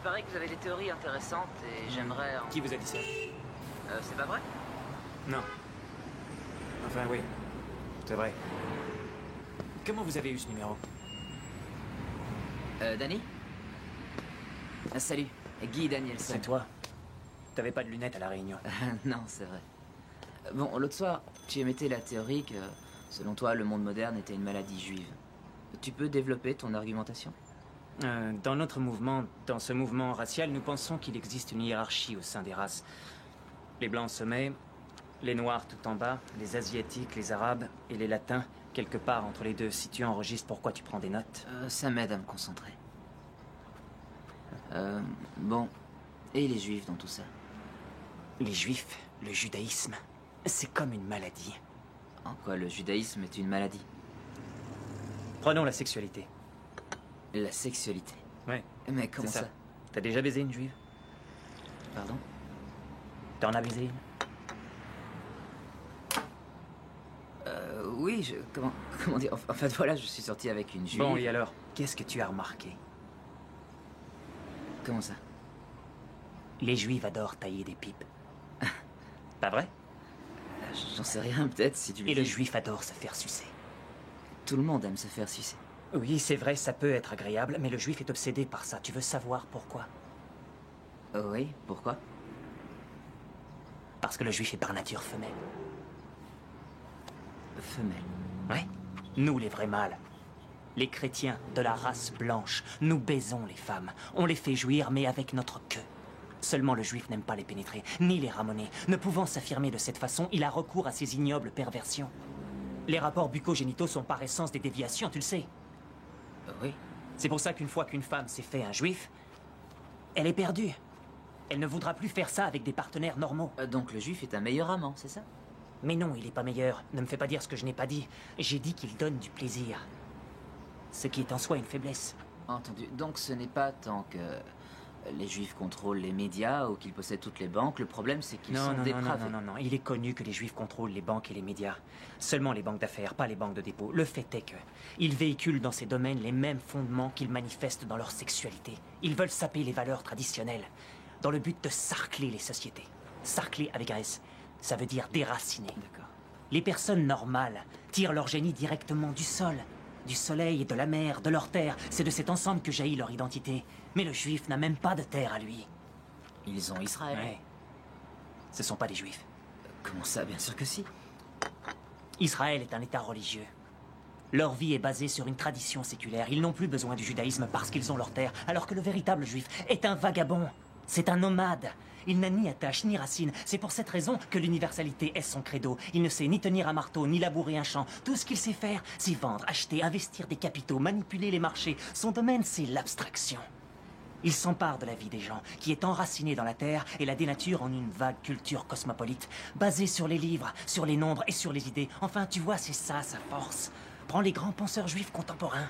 paraît que vous avez des théories intéressantes et j'aimerais... Qui vous a dit ça? C'est pas vrai? Non. Enfin, oui. C'est vrai. Comment vous avez eu ce numéro? Danny? Salut, Guy Danielson. C'est toi? T'avais pas de lunettes à la réunion. Non, c'est vrai. Bon, l'autre soir, tu émettais la théorie que, selon toi, le monde moderne était une maladie juive. Tu peux développer ton argumentation? Dans notre mouvement, dans ce mouvement racial, nous pensons qu'il existe une hiérarchie au sein des races. Les blancs au sommet, les noirs tout en bas, les asiatiques, les arabes et les latins, quelque part entre les deux. Si tu enregistres, pourquoi tu prends des notes? Ça m'aide à me concentrer. Bon, et les juifs dans tout ça? Les juifs, le judaïsme, c'est comme une maladie. En quoi le judaïsme est une maladie? Prenons la sexualité. La sexualité? Ouais. Mais comment c'est ça? T'as déjà baisé une juive? Pardon? T'en as baisé une? Oui, comment dire? En fait, voilà, je suis sorti avec une juive. Bon, et alors, qu'est-ce que tu as remarqué? Comment ça? Les juifs adorent tailler des pipes. Pas vrai? J'en sais rien, peut-être, si tu le Et dis. le juif adore se faire sucer. Tout le monde aime se faire sucer. Oui, c'est vrai, ça peut être agréable, mais le juif est obsédé par ça. Tu veux savoir pourquoi? Oui, pourquoi? Parce que le juif est par nature femelle. Femelle. Ouais. Nous, les vrais mâles. Les chrétiens de la race blanche, nous baisons les femmes. On les fait jouir, mais avec notre queue. Seulement le juif n'aime pas les pénétrer, ni les ramoner. Ne pouvant s'affirmer de cette façon, il a recours à ces ignobles perversions. Les rapports bucco-génitaux sont par essence des déviations, tu le sais. Oui. C'est pour ça qu'une fois qu'une femme s'est fait un juif, elle est perdue. Elle ne voudra plus faire ça avec des partenaires normaux. Donc le juif est un meilleur amant, c'est ça? Mais non, il est pas meilleur. Ne me fais pas dire ce que je n'ai pas dit. J'ai dit qu'il donne du plaisir. Ce qui est en soi une faiblesse. Entendu. Donc ce n'est pas tant que les juifs contrôlent les médias ou qu'ils possèdent toutes les banques. Le problème, c'est qu'ils sont dépravés. Non. Il est connu que les juifs contrôlent les banques et les médias. Seulement les banques d'affaires, pas les banques de dépôt. Le fait est que ils véhiculent dans ces domaines les mêmes fondements qu'ils manifestent dans leur sexualité. Ils veulent saper les valeurs traditionnelles, dans le but de sarcler les sociétés. Sarcler avec un S, ça veut dire déraciner. D'accord. Les personnes normales tirent leur génie directement du sol, du soleil, de la mer, de leur terre. C'est de cet ensemble que jaillit leur identité. Mais le juif n'a même pas de terre à lui. Ils ont Israël. Ouais. Ce sont pas des juifs. Comment ça? Bien sûr que si. Israël est un État religieux. Leur vie est basée sur une tradition séculaire. Ils n'ont plus besoin du judaïsme parce qu'ils ont leur terre, alors que le véritable juif est un vagabond. C'est un nomade. Il n'a ni attache ni racine. C'est pour cette raison que l'universalité est son credo. Il ne sait ni tenir un marteau, ni labourer un champ. Tout ce qu'il sait faire, c'est vendre, acheter, investir des capitaux, manipuler les marchés. Son domaine, c'est l'abstraction. Il s'empare de la vie des gens, qui est enracinée dans la terre et la dénature en une vague culture cosmopolite, basée sur les livres, sur les nombres et sur les idées. Enfin, tu vois, c'est ça sa force. Prends les grands penseurs juifs contemporains.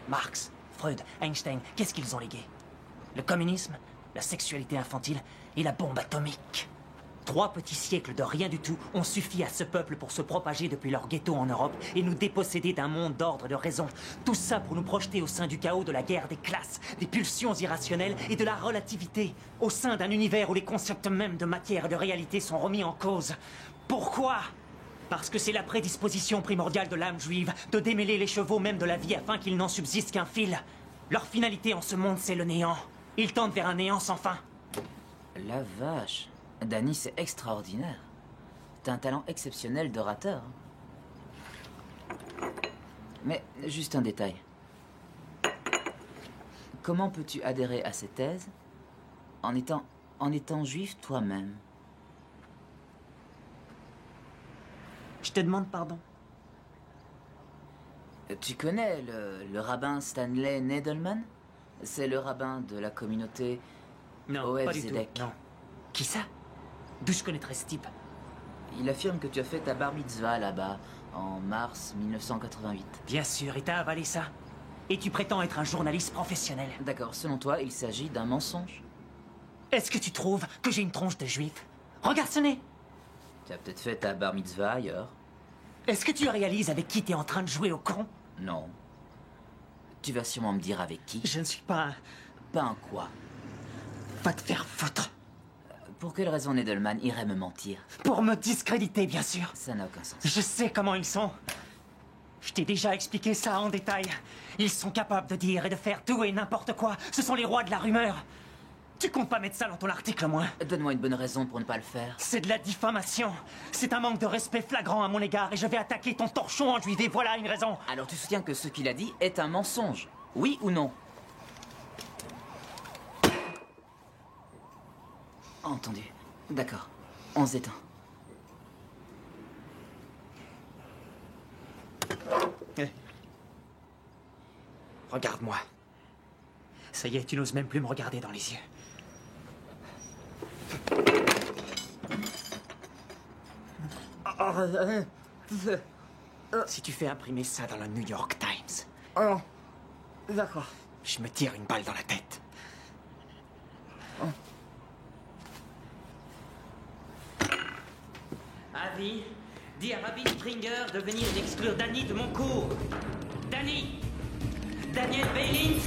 Marx, Freud, Einstein, qu'est-ce qu'ils ont légué? Le communisme, la sexualité infantile et la bombe atomique. 3 petits siècles de rien du tout ont suffi à ce peuple pour se propager depuis leur ghetto en Europe et nous déposséder d'un monde d'ordre et de raison. Tout ça pour nous projeter au sein du chaos de la guerre des classes, des pulsions irrationnelles et de la relativité, au sein d'un univers où les concepts mêmes de matière et de réalité sont remis en cause. Pourquoi? Parce que c'est la prédisposition primordiale de l'âme juive de démêler les chevaux même de la vie afin qu'il n'en subsiste qu'un fil. Leur finalité en ce monde, c'est le néant. Ils tendent vers un néant sans fin. La vache. Danny, c'est extraordinaire. T'as un talent exceptionnel d'orateur. Mais juste un détail. Comment peux-tu adhérer à ces thèses en étant juif toi-même? Je te demande pardon. Tu connais le rabbin Stanley Nadelman? C'est le rabbin de la communauté Non, OF pas du tout. Zedek. Non. Qui ça? D'où je connaîtrais ce type? Il affirme que tu as fait ta bar mitzvah là-bas, en mars 1988. Bien sûr, et t'as avalé ça? Et tu prétends être un journaliste professionnel? D'accord, selon toi, il s'agit d'un mensonge? Est-ce que tu trouves que j'ai une tronche de juif? Regarde ce nez! Tu as peut-être fait ta bar mitzvah ailleurs? Est-ce que tu réalises avec qui t'es en train de jouer au con? Non. Tu vas sûrement me dire avec qui? Je ne suis pas... Pas un quoi? Va te faire foutre. Pour quelle raison Needleman irait me mentir? Pour me discréditer, bien sûr. Ça n'a aucun sens. Je sais comment ils sont. Je t'ai déjà expliqué ça en détail. Ils sont capables de dire et de faire tout et n'importe quoi. Ce sont les rois de la rumeur. Tu comptes pas mettre ça dans ton article, au moins? Donne-moi une bonne raison pour ne pas le faire. C'est de la diffamation. C'est un manque de respect flagrant à mon égard et je vais attaquer ton torchon en juive. Voilà une raison. Alors tu soutiens que ce qu'il a dit est un mensonge? Oui ou non? Entendu. D'accord. On s'éteint. Regarde-moi. Ça y est, tu n'oses même plus me regarder dans les yeux. Si tu fais imprimer ça dans le New York Times... Oh. D'accord. Je me tire une balle dans la tête. Oh. Avi, dis à Rabbi Springer de venir exclure Danny de mon cours. Danny! Daniel Bailins!